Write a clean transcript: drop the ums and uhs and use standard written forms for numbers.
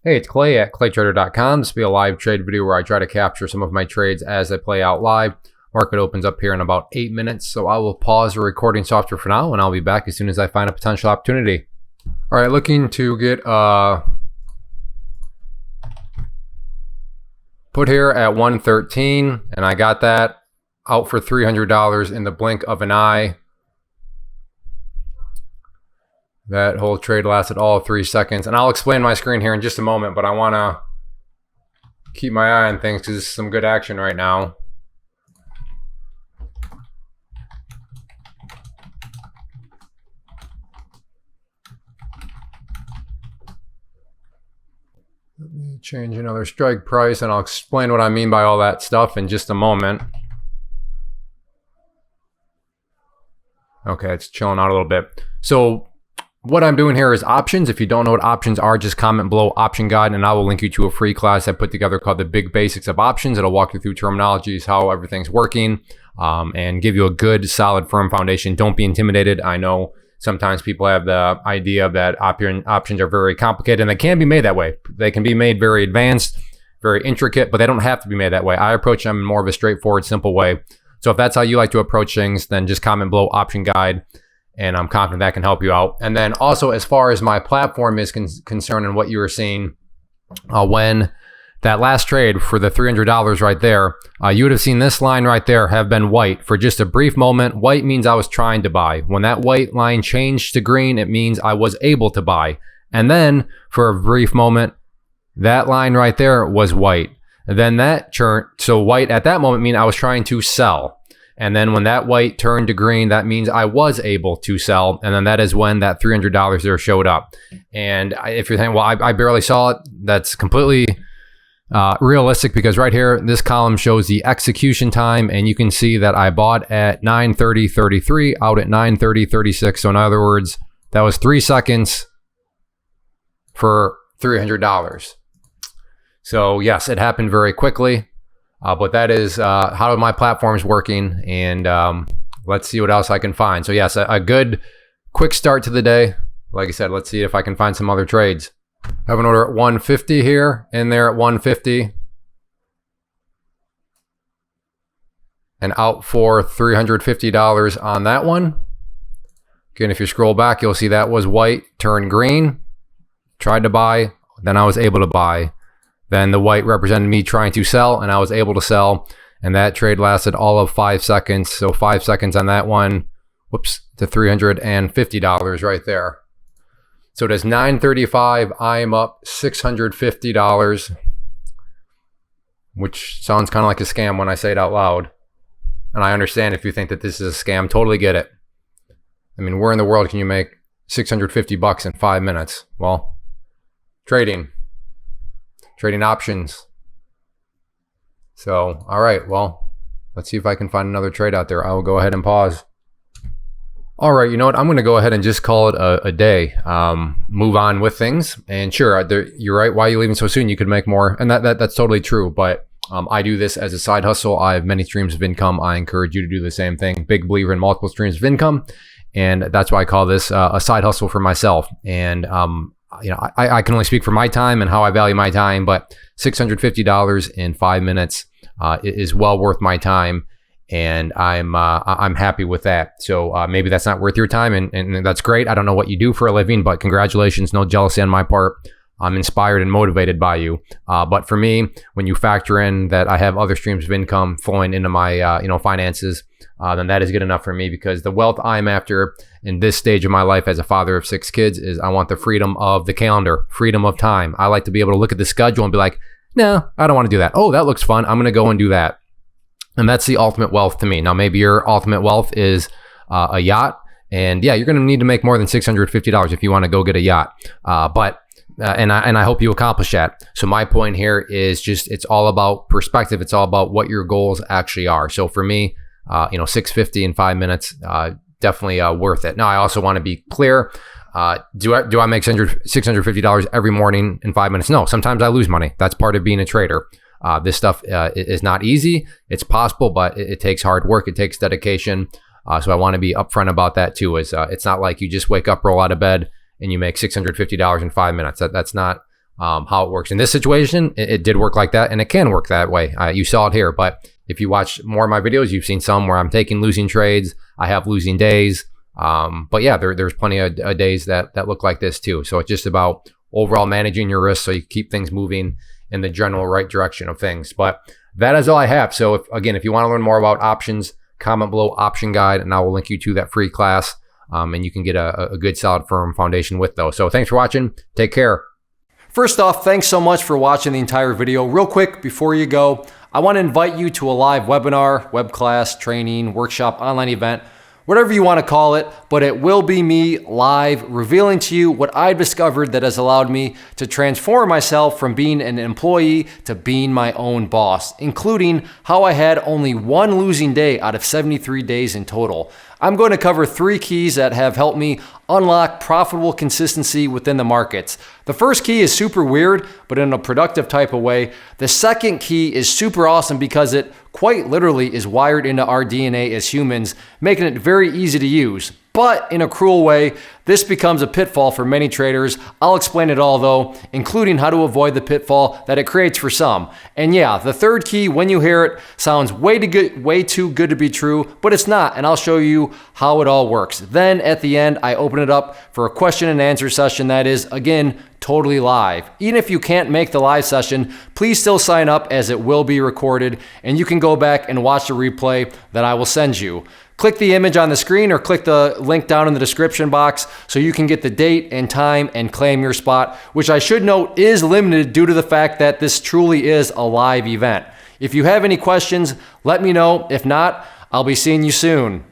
Hey, it's Clay at claytrader.com. This will be a live trade video where I try to capture some of my trades as they play out live. Market opens up here in about 8 minutes, so I will pause the recording software for now, and I'll be back as soon as I find a potential opportunity. All right, looking to get put here at 113, and I got that out for $300 in the blink of an eye. That whole trade lasted all of 3 seconds, and I'll explain my screen here in just a moment, but I want to keep my eye on things because this is some good action right now. Let me change another strike price, and I'll explain what I mean by all that stuff in just a moment. Okay, it's chilling out a little bit. So what I'm doing here is options. If you don't know what options are, just comment below option guide, and I will link you to a free class I put together called the Big Basics of Options. It'll walk you through terminologies, how everything's working, and give you a good, solid, firm foundation. Don't be intimidated. I know sometimes people have the idea that options are very complicated, and they can be made that way. They can be made very advanced, very intricate, but they don't have to be made that way. I approach them in more of a straightforward, simple way. So if that's how you like to approach things, then just comment below option guide, and I'm confident that can help you out. And then also, as far as my platform is concerned and what you were seeing, when that last trade for the $300 right there, you would have seen this line right there have been white for just a brief moment. White means I was trying to buy. When that white line changed to green, it means I was able to buy. And then for a brief moment, that line right there was white. And then that turned, so white at that moment means I was trying to sell. And then when that white turned to green, that means I was able to sell. And then that is when that $300 there showed up. And if you're thinking, well, I barely saw it, that's completely realistic, because right here, this column shows the execution time, and you can see that I bought at 9:30:33, out at 9:30:36. So in other words, that was 3 seconds for $300. So yes, it happened very quickly. But that is how my platform is working, and let's see what else I can find. So yes, a good quick start to the day. Like I said, let's see if I can find some other trades. I have an order at 150 here, in there at 150, and out for $350 on that one. Again, if you scroll back, you'll see that was white, turned green, tried to buy, then I was able to buy. Then the white represented me trying to sell, and I was able to sell. And that trade lasted all of 5 seconds. So 5 seconds on that one, whoops, to $350 right there. So it is 9:35. I am up $650, which sounds kind of like a scam when I say it out loud. And I understand if you think that this is a scam, totally get it. I mean, where in the world can you make $650 in 5 minutes? Well, trading options. So, all right, well, let's see if I can find another trade out there. I will go ahead and pause. All right, you know what? I'm going to go ahead and just call it a day. Move on with things. And sure, you're right. Why are you leaving so soon? You could make more. And that's totally true. But I do this as a side hustle. I have many streams of income. I encourage you to do the same thing. Big believer in multiple streams of income. And that's why I call this a side hustle for myself. And you know, I can only speak for my time and how I value my time, but $650 in 5 minutes is well worth my time, and I'm happy with that. So maybe that's not worth your time, and that's great. I don't know what you do for a living, but congratulations. No jealousy on my part. I'm inspired and motivated by you. But for me, when you factor in that I have other streams of income flowing into my finances, then that is good enough for me, because the wealth I'm after in this stage of my life as a father of 6 kids is I want the freedom of the calendar, freedom of time. I like to be able to look at the schedule and be like, no, I don't want to do that. Oh, that looks fun. I'm going to go and do that. And that's the ultimate wealth to me. Now, maybe your ultimate wealth is a yacht. And yeah, you're going to need to make more than $650 if you want to go get a yacht. And I hope you accomplish that. So my point here is just, it's all about perspective. It's all about what your goals actually are. So for me, $650 in 5 minutes, definitely worth it. Now, I also want to be clear. Do I make $650 every morning in 5 minutes? No, sometimes I lose money. That's part of being a trader. This stuff is not easy. It's possible, but it takes hard work. It takes dedication. So I want to be upfront about that too. It's not like you just wake up, roll out of bed, and you make $650 in 5 minutes. That's not how it works. In this situation, it did work like that, and it can work that way. You saw it here, but if you watch more of my videos, you've seen some where I'm taking losing trades. I have losing days. But yeah, there's plenty of days that look like this too. So it's just about overall managing your risk so you keep things moving in the general right direction of things. But that is all I have. So if you want to learn more about options, comment below option guide, and I will link you to that free class. And you can get a good, solid, firm foundation with those. So thanks for watching. Take care. First off, thanks so much for watching the entire video. Real quick, before you go, I want to invite you to a live webinar, web class, training, workshop, online event, whatever you want to call it, but it will be me live revealing to you what I've discovered that has allowed me to transform myself from being an employee to being my own boss, including how I had only one losing day out of 73 days in total. I'm going to cover 3 keys that have helped me unlock profitable consistency within the markets. The first key is super weird, but in a productive type of way. The second key is super awesome because it quite literally is wired into our DNA as humans, making it very easy to use. But in a cruel way, this becomes a pitfall for many traders. I'll explain it all though, including how to avoid the pitfall that it creates for some. And yeah, the third key, when you hear it, sounds way too good to be true, but it's not, and I'll show you how it all works. Then at the end, I open it up for a question and answer session that is, again, totally live. Even if you can't make the live session, please still sign up as it will be recorded, and you can go back and watch the replay that I will send you. Click the image on the screen or click the link down in the description box so you can get the date and time and claim your spot, which I should note is limited due to the fact that this truly is a live event. If you have any questions, let me know. If not, I'll be seeing you soon.